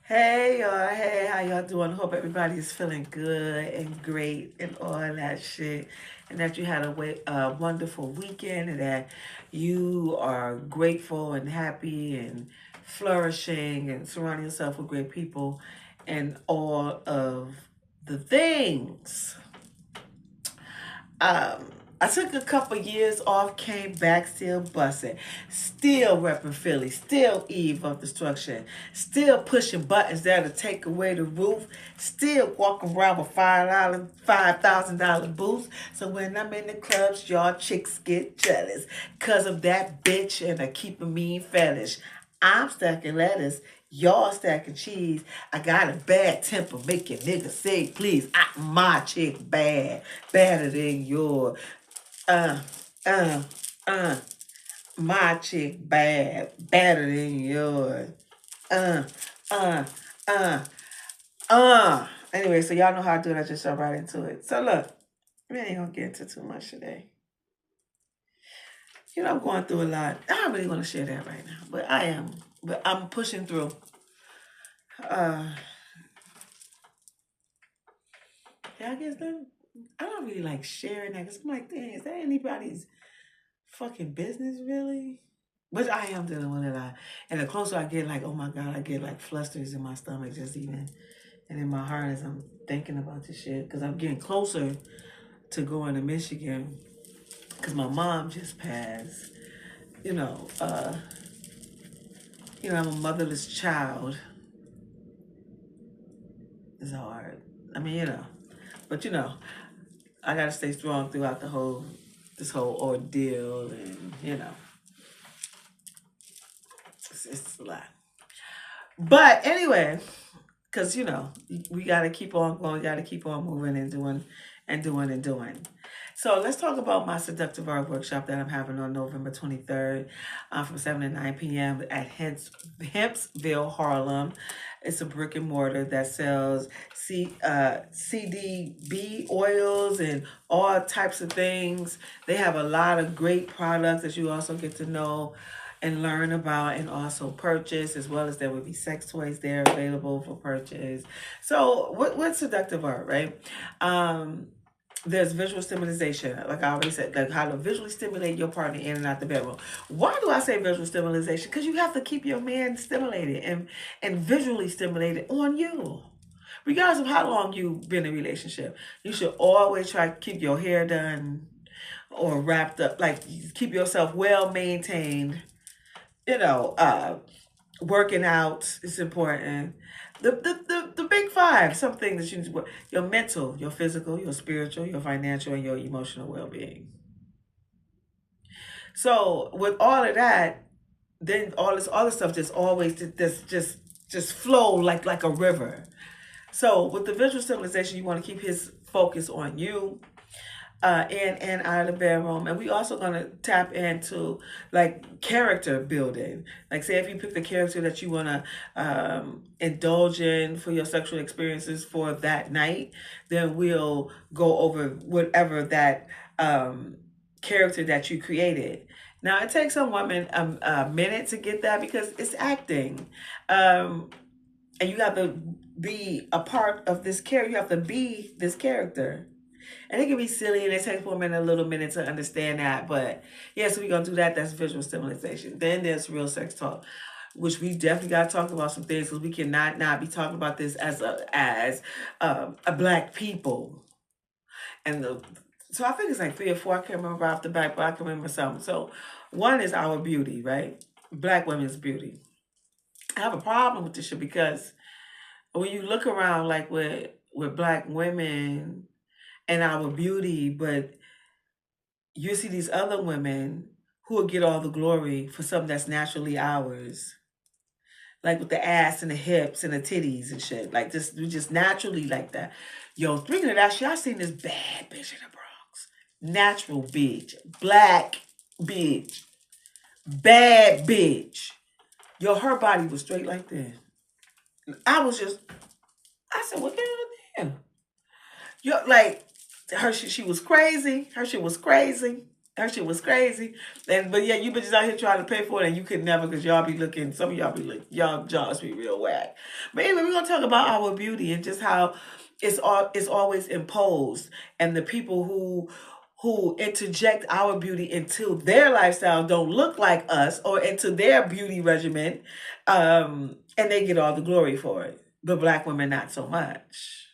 Hey y'all, hey, how y'all doing? Hope everybody is feeling good and great and all that shit. And that you had a wonderful weekend and that you are grateful and happy and flourishing and surrounding yourself with great people and all of the things. Um, I took a couple years off, came back, still busting, still repping Philly, still Eve of Destruction, still pushing buttons there to take away the roof, still walking around with $5,000 boots. So when I'm in the clubs, y'all chicks get jealous, cause of that bitch and a keep a mean fetish. I'm stacking lettuce, y'all stacking cheese. I got a bad temper, make your nigga say please. My chick bad, badder than yours. Uh, uh, uh. My chick bad, badder than yours. Uh, uh, uh, Anyway, so y'all know how I do it. I just jump right into it. So look, we ain't gonna get into too much today. I'm going through a lot. I don't really want to share that right now, but I am. But I'm pushing through. Uh, yeah, I guess that I don't really like sharing that because I'm like, dang, is that anybody's fucking business really? But I am dealing with it. And the closer I get, like, oh my God, I get like flusters in my stomach just even, and in my heart as I'm thinking about this shit because I'm getting closer to going to Michigan because my mom just passed. You know, uh, I'm a motherless child. It's hard. I mean, but I gotta stay strong throughout this whole ordeal, and it's a lot. But anyway, because we gotta keep on going, gotta keep on moving and doing and doing and doing. So let's talk about my Seductive ArT workshop that I'm having on November 23rd from 7 to 9 p.m. at Hempville Harlem. It's a brick and mortar that sells CDB oils and all types of things. They have a lot of great products that you also get to know and learn about and also purchase, as well as there would be sex toys there available for purchase. So what's Seductive ArT, right? There's visual stimulation, like I already said, like how to visually stimulate your partner in and out the bedroom. Why do I say visual stimulation? Because you have to keep your man stimulated and visually stimulated on you. Regardless of how long you've been in a relationship, you should always try to keep your hair done or wrapped up, like keep yourself well maintained. You know, uh, Working out is important. The big five, some things that you need to work: your mental, your physical, your spiritual, your financial, and your emotional well-being. So with all of that, then all this other stuff just always just flow like a river. So with the visual stimulation, you want to keep his focus on you, in and out of the bedroom. And we also gonna tap into like character building. Like say if you pick the character that you wanna indulge in for your sexual experiences for that night, then we'll go over whatever that character that you created. Now it takes some women a minute to get that because it's acting. And you have to be a part of this character. You have to be this character. And it can be silly and it takes women a little minute to understand that. But yeah, so we're going to do that. That's visual stimulation. Then there's real sex talk, which we definitely got to talk about some things because we cannot not be talking about this as a black people. And so I think it's like 3 or 4. I can't remember off the back, but I can remember something. So one is our beauty, right? Black women's beauty. I have a problem with this shit because when you look around like with black women and our beauty, but you see these other women who will get all the glory for something that's naturally ours. Like with the ass and the hips and the titties and shit. Like just we just naturally like that. Yo, speaking of that shit, I seen this bad bitch in the Bronx. Natural bitch. Black bitch. Bad bitch. Yo, her body was straight like that. I said, what the hell? Yo, like, she was crazy. Her shit was crazy. That shit was crazy. But yeah, you bitches out here trying to pay for it and you could never because y'all be looking, some of y'all be like, y'all jaws be real whack. But anyway, we're gonna talk about our beauty and just how it's always imposed, and the people who interject our beauty into their lifestyle don't look like us or into their beauty regimen, and they get all the glory for it. But black women not so much.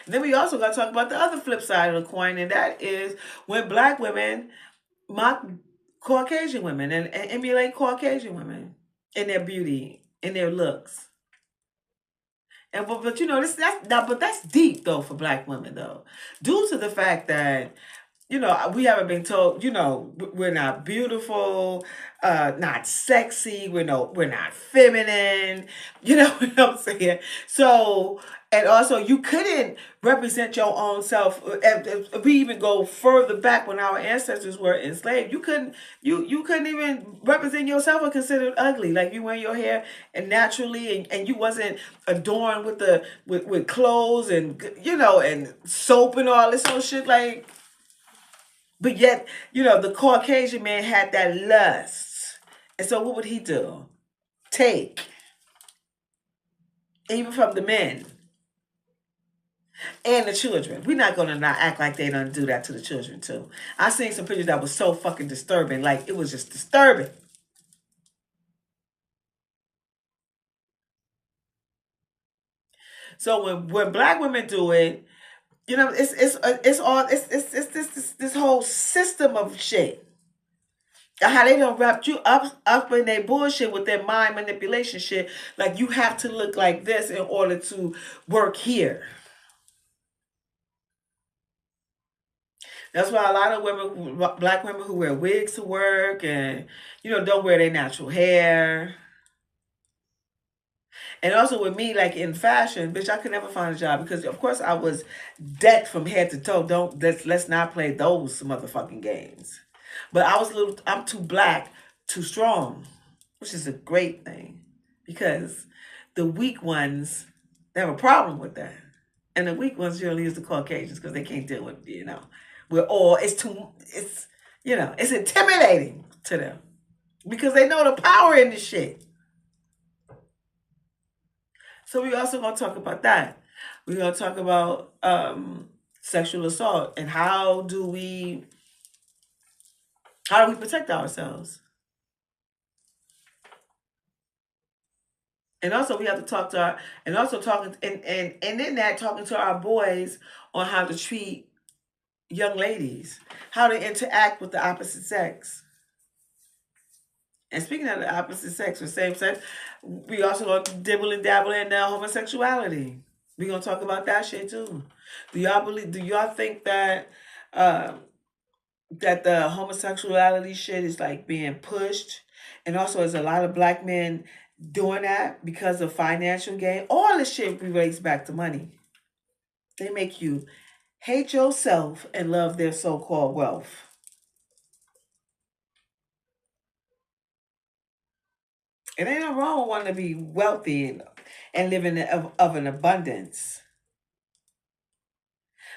Then we also got to talk about the other flip side of the coin, and that is when black women mock Caucasian women and emulate Caucasian women in their beauty, in their looks. And but you know that's deep though for black women though, due to the fact that we haven't been told, we're not beautiful, not sexy, we're not feminine, you know what I'm saying? So, and also you couldn't represent your own self. If we even go further back when our ancestors were enslaved, you couldn't even represent yourself or considered ugly. Like you wear your hair and naturally, and you wasn't adorned with with clothes and, and soap and all this whole shit. Like, but yet, the Caucasian man had that lust. And so what would he do? Take. Even from the men and the children. We're not going to not act like they don't do that to the children, too. I seen some pictures that was so fucking disturbing. Like, it was just disturbing. So when black women do it, it's this whole system of shit. How they don't wrap you up in their bullshit with their mind manipulation shit. Like you have to look like this in order to work here. That's why a lot of women, black women who wear wigs to work and, don't wear their natural hair. And also with me, like in fashion, bitch, I could never find a job because, of course, I was decked from head to toe. Let's not play those motherfucking games. But I'm too black, too strong, which is a great thing because the weak ones, they have a problem with that. And the weak ones usually is the Caucasians because they can't deal with, it's intimidating to them because they know the power in this shit. So we also gonna talk about that. We're gonna talk about sexual assault and how do we protect ourselves. And also we have to talk to our and also talking and in that talking to our boys on how to treat young ladies, how to interact with the opposite sex. And speaking of the opposite sex or same sex, we also gonna dibble and dabble in homosexuality. We gonna talk about that shit too. Do y'all think that that the homosexuality shit is like being pushed? And also there's a lot of black men doing that because of financial gain. All this shit relates back to money. They make you hate yourself and love their so-called wealth. It ain't no wrong with wanting to be wealthy and living of an abundance.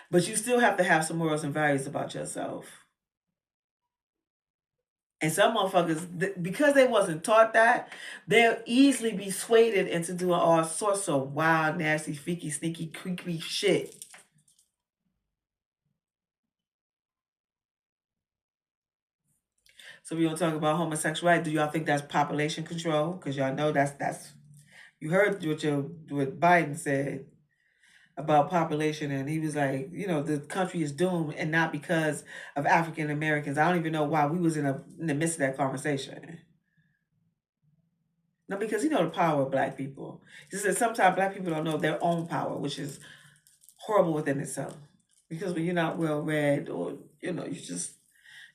But you still have to have some morals and values about yourself. And some motherfuckers, because they wasn't taught that, they'll easily be swayed into doing all sorts of wild, nasty, freaky, sneaky, creepy shit. So we gonna talk about homosexuality. Do y'all think that's population control? Because y'all know that's you heard what Biden said about population, and he was like, the country is doomed, and not because of African Americans. I don't even know why we was in the midst of that conversation. No, because the power of black people. He said sometimes black people don't know their own power, which is horrible within itself. Because when you're not well read, or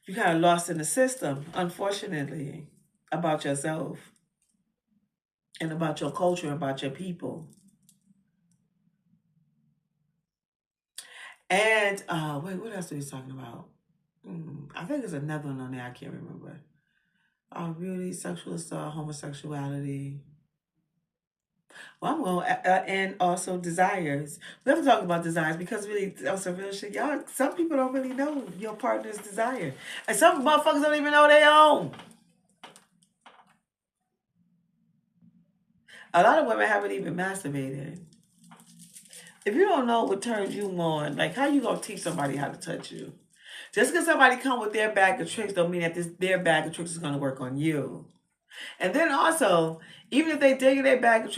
you kind of lost in the system, unfortunately, about yourself and about your culture and about your people. And wait, what else are we talking about? I think there's another one on there. I can't remember. Beauty, sexual assault, homosexuality. Well, I'm going and also desires. We have to talk about desires because really, on some real shit, y'all. Some people don't really know your partner's desire, and some motherfuckers don't even know their own. A lot of women haven't even masturbated. If you don't know what turns you on, like how you gonna teach somebody how to touch you? Just because somebody come with their bag of tricks don't mean that their bag of tricks is gonna work on you. And then also, even if they dig in their bag of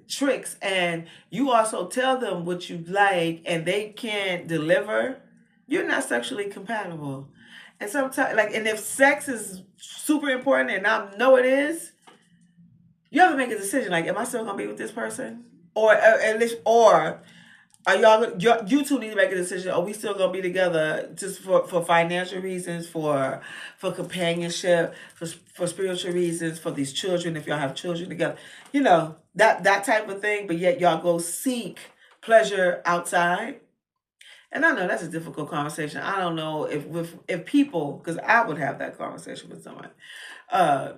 tricks and you also tell them what you like and they can't deliver, you're not sexually compatible. And sometimes, like, and if sex is super important, and I know it is, you have to make a decision. Like, am I still gonna be with this person, or at least, or are you two need to make a decision? Are we still gonna be together just for financial reasons, for companionship, for spiritual reasons, for these children? If y'all have children together, that type of thing. But yet y'all go seek pleasure outside. And I know that's a difficult conversation. I don't know if people, because I would have that conversation with someone, uh,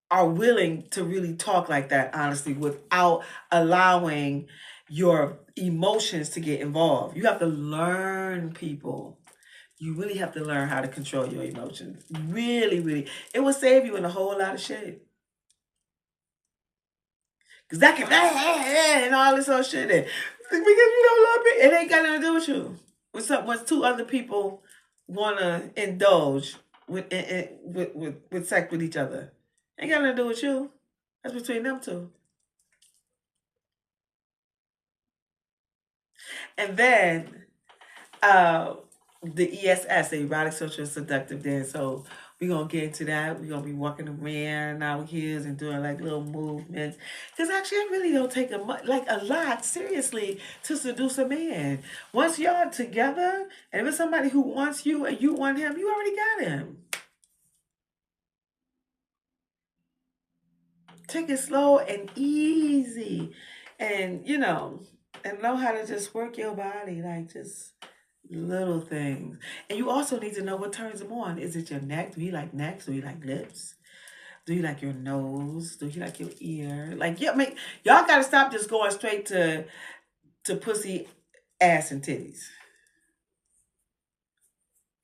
are willing to really talk like that honestly without allowing your emotions to get involved. You have to learn, people. You really have to learn how to control your emotions. Really, really. It will save you in a whole lot of shit. Because that can, and all this other shit. Because you don't love me. It ain't got nothing to do with you. When two other people want to indulge with sex with each other. Ain't got nothing to do with you. That's between them two. And then the ESS, the erotic social seductive dance. So we're gonna get into that. We're gonna be walking around our heels and doing like little movements. Because actually it really don't take a lot seriously to seduce a man. Once y'all together, and if it's somebody who wants you and you want him, you already got him. Take it slow and easy. And and know how to just work your body, like just little things. And you also need to know what turns them on. Is it your neck? Do you like necks? Do you like lips? Do you like your nose? Do you like your ear? Like, yeah, y'all gotta stop just going straight to pussy, ass, and titties.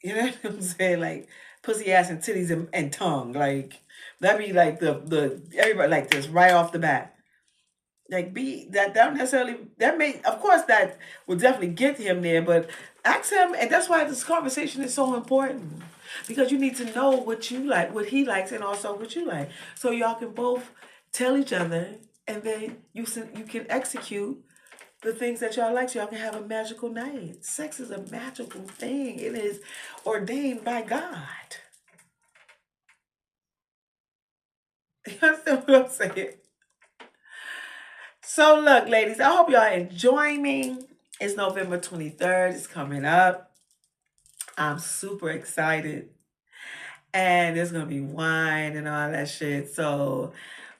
You know what I'm saying? Like pussy, ass, and titties and tongue. Like that'd be like the everybody like this right off the bat. Like be that don't necessarily that may of course that will definitely get him there, but ask him, and that's why this conversation is so important, because you need to know what you like, what he likes, and also what you like, so y'all can both tell each other, and then you can execute the things that y'all like, so y'all can have a magical night. Sex is a magical thing. It is ordained by God. You understand what I'm saying? So look, ladies, I hope y'all enjoying me. It's November 23rd. It's coming up. I'm super excited. And there's gonna be wine and all that shit. So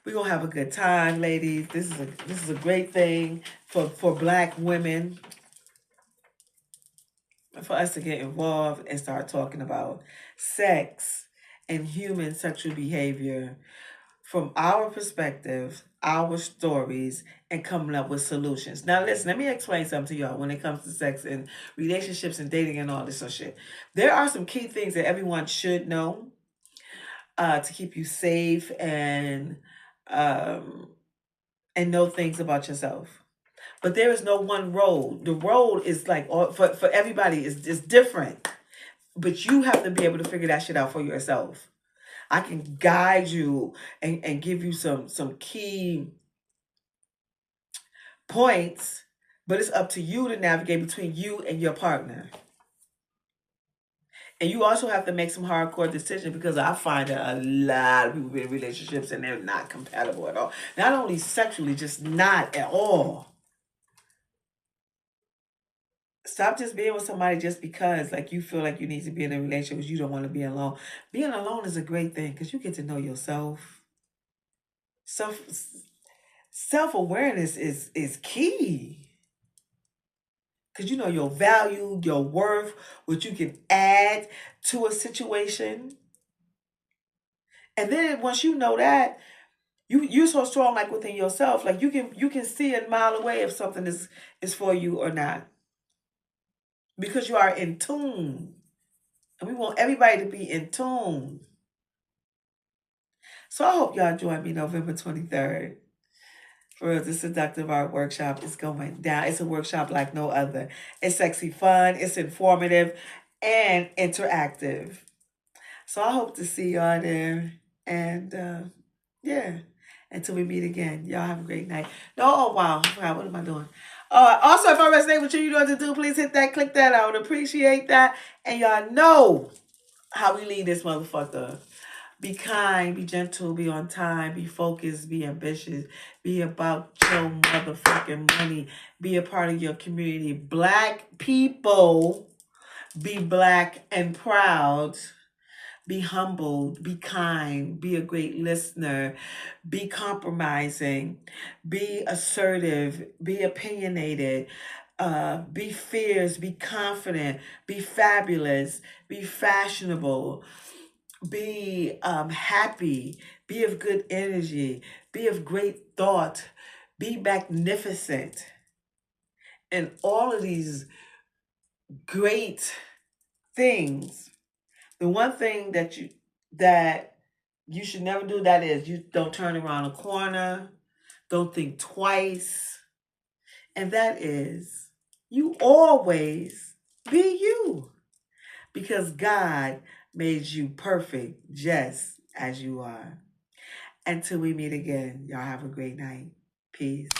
we're gonna have a good time, ladies. This is a great thing for Black women, for us to get involved and start talking about sex and human sexual behavior from our perspective, our stories, and coming up with solutions. Now, listen, let me explain something to y'all when it comes to sex and relationships and dating and all this sort of shit. There are some key things that everyone should know to keep you safe um, and know things about yourself. But there is no one road. The road is like for everybody is different. But you have to be able to figure that shit out for yourself. I can guide you and give you some key points, but it's up to you to navigate between you and your partner. And you also have to make some hardcore decisions, because I find that a lot of people be in relationships and they're not compatible at all. Not only sexually, just not at all. Stop just being with somebody just because like you feel like you need to be in a relationship because you don't want to be alone. Being alone is a great thing because you get to know yourself. Self self-awareness is key. Because you know your value, your worth, what you can add to a situation. And then once you know that, You're so strong, like within yourself. Like you can see a mile away if something is for you or not, because you are in tune, and we want everybody to be in tune. So I hope y'all join me November 23rd for the Seductive ArT workshop. Is going down. It's a workshop like no other. It's sexy fun. It's informative and interactive. So I hope to see y'all there. And yeah, until we meet again, y'all have a great night. No, oh wow, I forgot, what am I doing? Also, if I resonate with you, you know what to do. Please hit that, click that. I would appreciate that. And y'all know how we lead this motherfucker. Be kind, be gentle, be on time, be focused, be ambitious, be about your motherfucking money, be a part of your community. Black people, be black and proud. Be humbled, be kind, be a great listener, be compromising, be assertive, be opinionated, be fierce, be confident, be fabulous, be fashionable, be happy, be of good energy, be of great thought, be magnificent. And all of these great things, the one thing that you should never do, that is, you don't turn around a corner, don't think twice, and that is, you always be you, because God made you perfect just as you are. Until we meet again, y'all have a great night. Peace.